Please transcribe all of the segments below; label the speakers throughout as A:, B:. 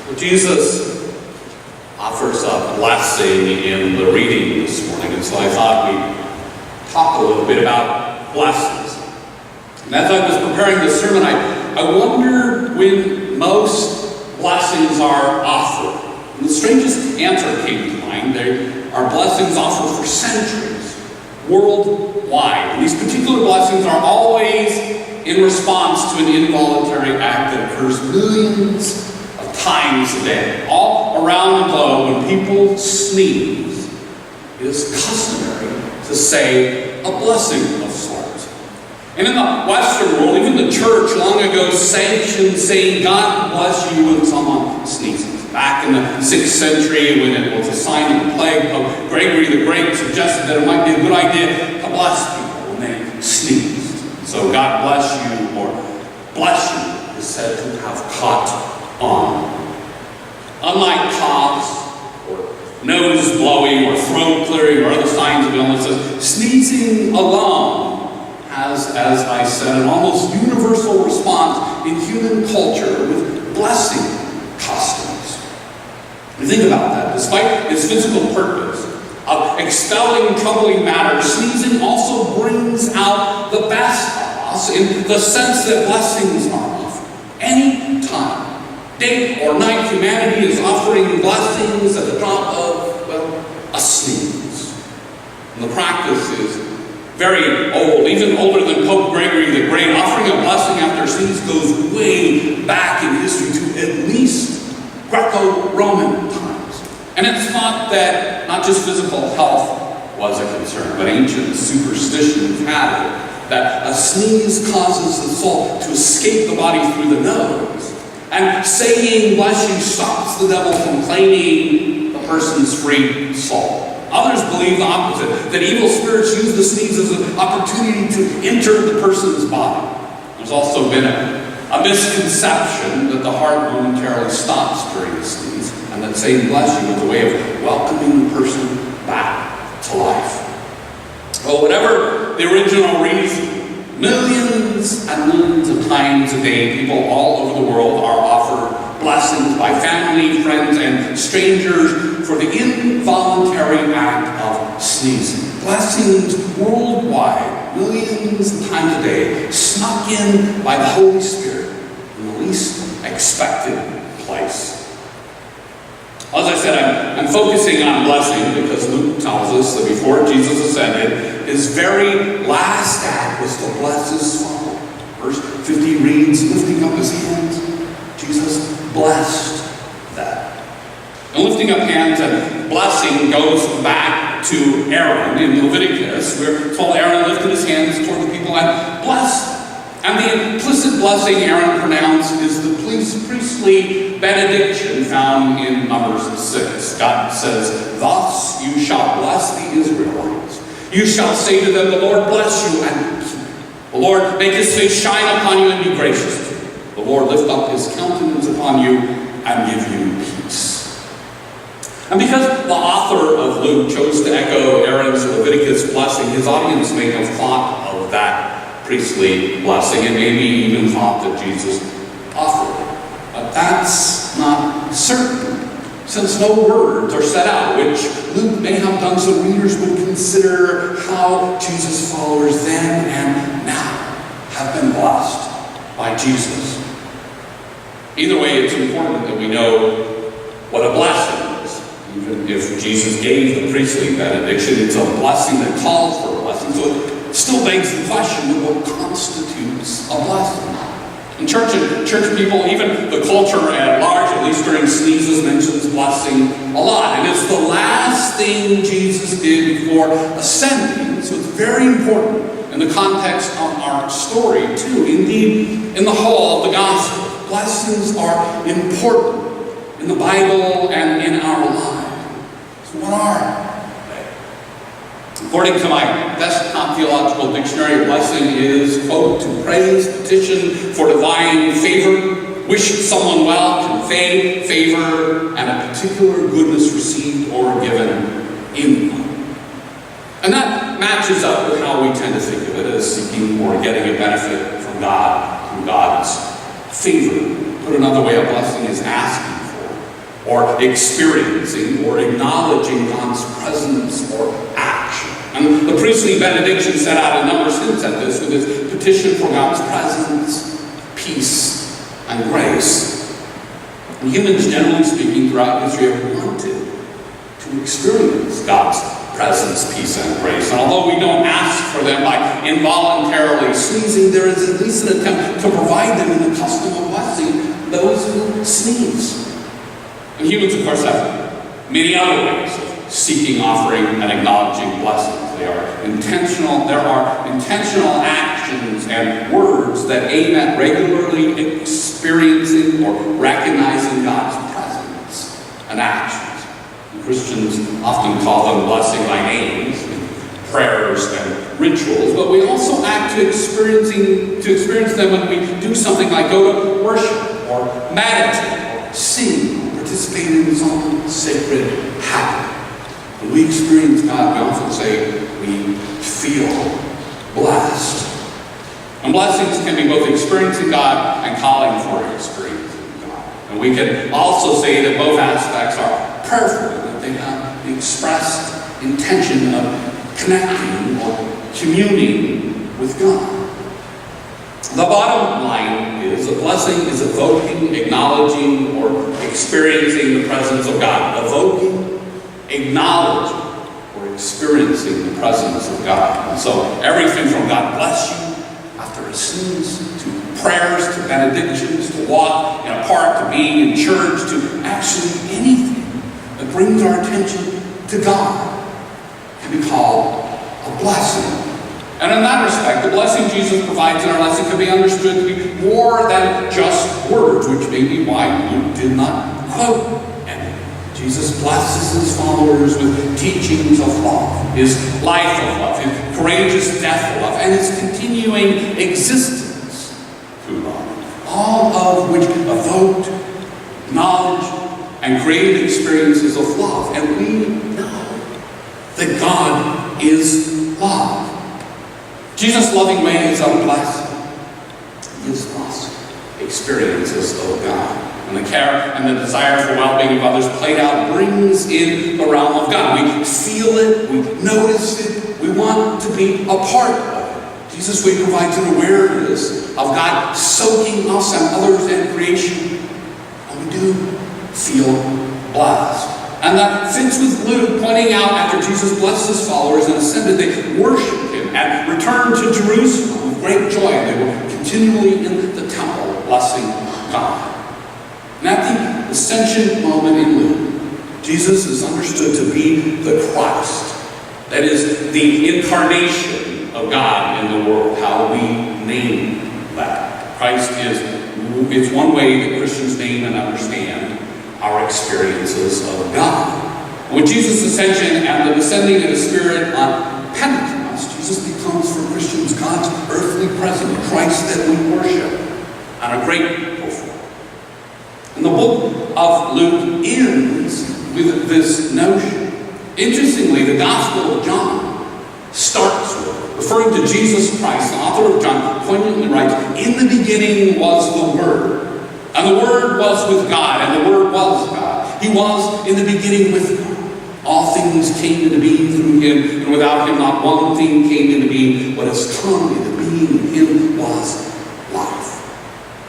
A: Well, Jesus offers a blessing in the reading this morning, and so I thought we'd talk a little bit about blessings. And as I was preparing this sermon, I wondered when most blessings are offered. And the strangest answer came to mind. They are blessings offered for centuries, worldwide. And these particular blessings are always in response to an involuntary act that occurs millions of times a day. All around the globe, when people sneeze, it is customary to say a blessing of sorts. And in the Western world, even the church long ago sanctioned saying, God bless you when someone sneezes. Back in the 6th century, when it was a sign of the plague, Pope Gregory the Great suggested that it might be a good idea to bless people when they sneezed. So God bless you, or bless you, is said to have caught on. Unlike coughs, or nose blowing, or throat clearing, or other signs of illnesses, sneezing alone has, as I said, an almost universal response in human culture with blessing customs. You think about that. Despite its physical purpose of expelling troubling matter, sneezing also brings out the best of us in the sense that blessings are offered. Any time, day or night, humanity is offering blessings at the drop of, a sneeze. And the practice is very old, even older than Pope Gregory the Great. Offering a blessing after a sneeze goes way back in history to at least Greco-Roman times. And it's thought that not just physical health was a concern, but ancient superstitions had it, that a sneeze causes the soul to escape the body through the nose. And saying bless you stops the devil from claiming the person's free soul. Others believe the opposite, that evil spirits use the sneeze as an opportunity to enter the person's body. There's also been a misconception that the heart momentarily stops during the sneeze, and that saying bless you is a way of welcoming the person back to life. Well, whatever the original reason, millions and millions of times a day, people all over the world are offered blessings by family, friends, and strangers for the involuntary act of sneezing. Blessings worldwide, millions of times a day, snuck in by the Holy Spirit in the least expected place. As I said, I'm focusing on blessing because Luke tells us that before Jesus ascended, his very last act was to bless his Father. Verse 50 reads, lifting up his hands, Jesus blessed them. And lifting up hands and blessing goes back to Aaron in Leviticus. We're told Aaron lifted his hands toward the people and blessed them. And the implicit blessing Aaron pronounced is the priestly benediction found in Numbers 6. God says, thus you shall bless the Israelites. You shall say to them, the Lord bless you and keep you. The Lord make his face shine upon you and be gracious to you. The Lord lift up his countenance upon you and give you peace. And because the author of Luke chose to echo Aaron's Leviticus blessing, his audience may have thought of that priestly blessing and maybe even thought that Jesus offered it. But that's not certain, since no words are set out, which Luke may have done so readers would consider how Jesus' followers then and now have been blessed by Jesus. Either way, it's important that we know what a blessing is. Even if Jesus gave the priestly benediction, it's a blessing that calls for a blessing. So it still begs the question of what constitutes a blessing. In church people, even the culture at large, at least during sneezes, mentions blessing a lot. And it's the last thing Jesus did before ascending, so it's very important in the context of our story too. Indeed, in the whole of the gospel, blessings are important in the Bible and in our lives. So what are they? According to my Desktop Theological Dictionary, a blessing is, quote, to praise, petition for divine favor, wish someone well, convey favor, and a particular goodness received or given in them. And that matches up with how we tend to think of it as seeking or getting a benefit from God through God's favor. Put another way, a blessing is asking for or experiencing or acknowledging God's presence or action. And the priestly benediction set out a number of hints at this with its petition for God's presence, peace, and grace. And humans, generally speaking, throughout history have wanted to experience God's presence, peace, and grace. And although we don't ask for them by involuntarily sneezing, there is at least an attempt to provide them in the custom of blessing those who sneeze. And humans, of course, have many other ways of seeking, offering, and acknowledging blessings. There are intentional actions and words that aim at regularly experiencing or recognizing God's presence and actions. Christians often call them blessing by names, prayers and rituals, but we also act to experience them when we do something like go to worship or meditate or sing or participate in some sacred habit. When we experience God, we often say we feel blessed. And blessings can be both experiencing God and calling for experiencing God. And we can also say that both aspects are prayerful. They have the expressed intention of connecting or communing with God. The bottom line is a blessing is evoking, acknowledging, or experiencing the presence of God. Evoking, acknowledging, or experiencing the presence of God. And so everything from God bless you after a sneeze, to prayers, to benedictions, to walk in a park, to being in church, to actually anything that brings our attention to God can be called a blessing. And in that respect, the blessing Jesus provides in our lesson can be understood to be more than just words, which may be why Luke did not quote any. Jesus blesses his followers with teachings of love, his life of love, his courageous death of love, and his continuing existence through love. All of which evoked knowledge and created experiences of love. And we know that God is love. Jesus' loving way is our blessing. He gives us experiences of God. And the care and the desire for well-being of others played out brings in the realm of God. We feel it, we notice it, we want to be a part of it. Jesus' way provides an awareness of God soaking us and others in creation. And we do feel blessed. And that fits with Luke pointing out after Jesus blessed his followers and ascended, they worshiped him and returned to Jerusalem with great joy. They were continually in the temple blessing God. And at the ascension moment in Luke, Jesus is understood to be the Christ. That is, the incarnation of God in the world, how we name that. Christ is one way that Christians name and understand our experiences of God. With Jesus' ascension and the descending of the Spirit on Pentecost, Jesus becomes for Christians God's earthly presence, Christ that we worship and are grateful for. And the book of Luke ends with this notion. Interestingly, the Gospel of John starts with, referring to Jesus Christ, the author of John poignantly writes, "In the beginning was the Word. And the Word was with God, and the Word was God. He was in the beginning with God. All things came into being through him, and without him not one thing came into being. What has come into being in him was life."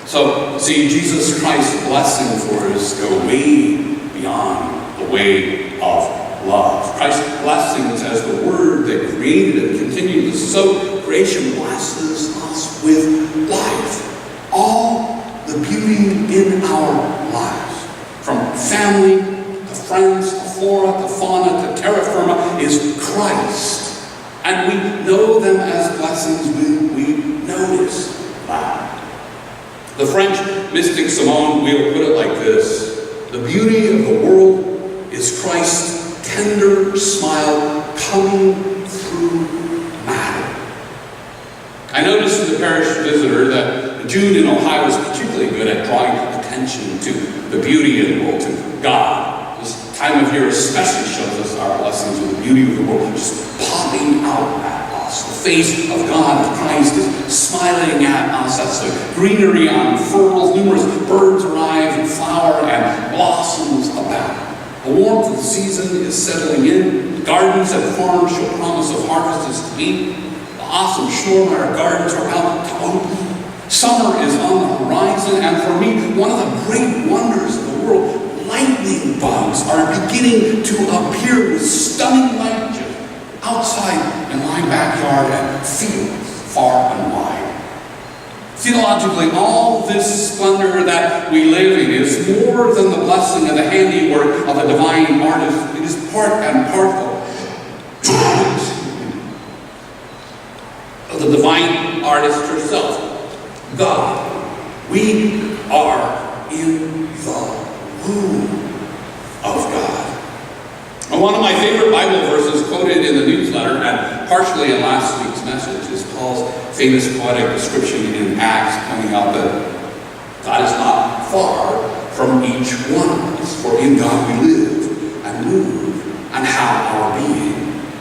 A: So, see, Jesus Christ's blessing for us go way beyond the way of love. Christ's blessings as the Word that created and continued to soak creation blesses us with life. All the beauty in our lives, from family to friends to flora to fauna to terra firma, is Christ. And we know them as blessings when we notice that. The French mystic Simone Weil put it like this: "The beauty of the world is Christ's tender smile coming through matter." I noticed in the parish visitor that June in Ohio is particularly good at drawing attention to the beauty of the world, to God. This time of year especially shows us our blessings with the beauty of the world just popping out at us. The face of God, of Christ, is smiling at us as the greenery unfurls, numerous birds arrive and flower, and blossoms abound. The warmth of the season is settling in. Gardens and farms show promise of harvest is to be. The awesome Schnorr gardens are about to open. Summer is on the horizon, and for me, one of the great wonders of the world, lightning bugs are beginning to appear with stunning light just outside in my backyard and fields far and wide. Theologically, all this splendor that we live in is more than the blessing of the handiwork of a divine artist. It is part and parcel of the divine artist herself, God. We are in the womb of God. And one of my favorite Bible verses quoted in the newsletter and partially in last week's message is Paul's famous poetic description in Acts, pointing out that God is not far from each one of us, for in God we live and move and have our being.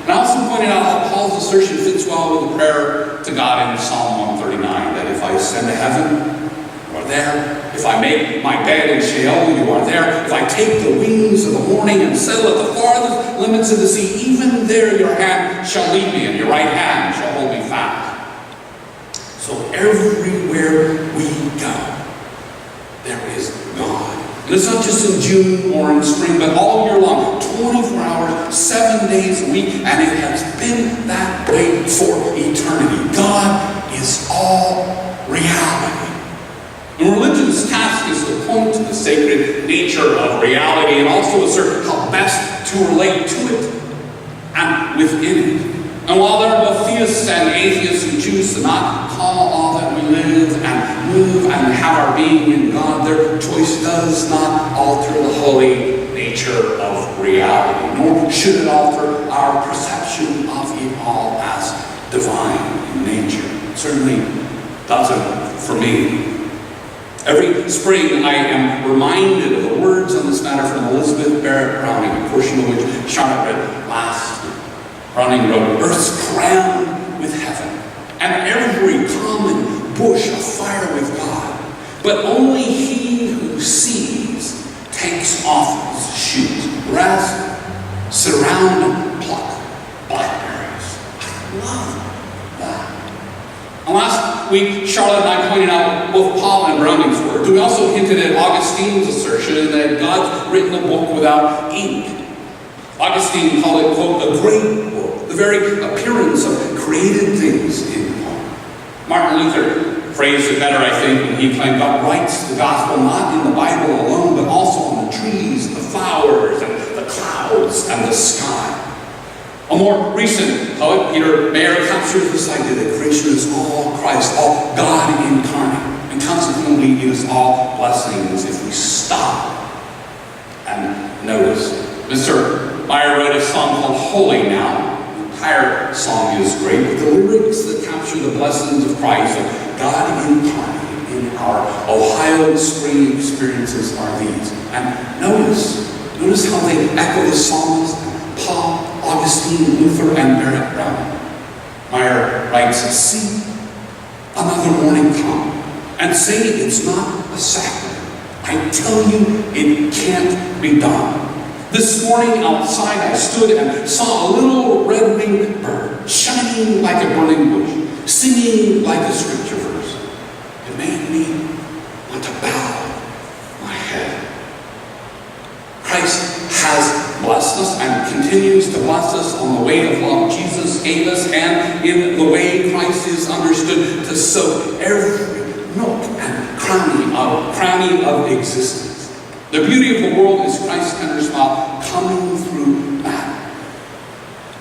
A: And I also pointed out how Paul's assertion fits well with the prayer to God in Psalm 139, that if I ascend to heaven, you are there. If I make my bed in Sheol, you are there. If I take the wings of the morning and settle at the farthest limits of the sea, even there your hand shall lead me, and your right hand shall hold me fast. So everywhere we go, there is God. And it's not just in June or in spring, but all year long, 24 hours, 7 days a week, and it has been that way for eternity. God is all reality. And religion's task is to point to the sacred nature of reality and also assert how best to relate to it and within it. And while there are both theists and atheists who choose to not call all that we live and move and have our being in God, their choice does not alter the holy nature of reality, nor should it alter our perception of it all as divine in nature. It certainly doesn't for me. Every spring I am reminded of the words on this matter from Elizabeth Barrett Browning, a portion of which Charlotte read last week. Browning wrote, "Earth's crammed with heaven, and every common bush afire with God. But only he who sees takes off his shoes. Rest, sit around and pluck blackberries." I love that. And last week, Charlotte and I pointed out both Paul and Browning's words. We also hinted at Augustine's assertion that God's written a book without ink. Augustine called it, quote, "a great book, the very appearance of created things in part." Martin Luther phrased it better, I think, when he claimed God writes the gospel not in the Bible alone, but also on the trees, the flowers, and the clouds, and the sky. A more recent poet, Peter Mayer, captures this idea that creation is all Christ, all God incarnate, and consequently it is all blessings if we stop and notice. Mr. Meyer wrote a song called Holy Now. The entire song is great, but the lyrics that capture the blessings of Christ, of God incarnate in our Ohio spring experiences are these. And notice how they echo the psalmist, Paul, Augustine, Luther, and Barrett Browning. Meyer writes, "See another morning come, and say it's not a sacrament. I tell you, it can't be done. This morning outside I stood and saw a little red-winged bird, shining like a burning bush, singing like a scripture verse. It made me want to bow my head." Christ has blessed us and continues to bless us on the way of love Jesus gave us, and in the way Christ is understood to soak every nook and cranny of existence. The beauty of the world is Christ's tender smile coming through that.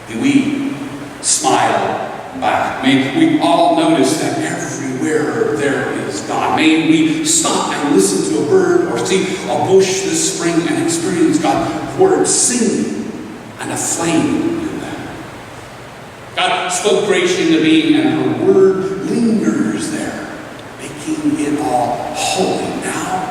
A: May we smile back. May we all notice that everywhere there is God. May we stop and listen to a bird or see a bush this spring and experience God's word singing and a flame in them. God spoke creation into being, and her word lingers there, making it all holy now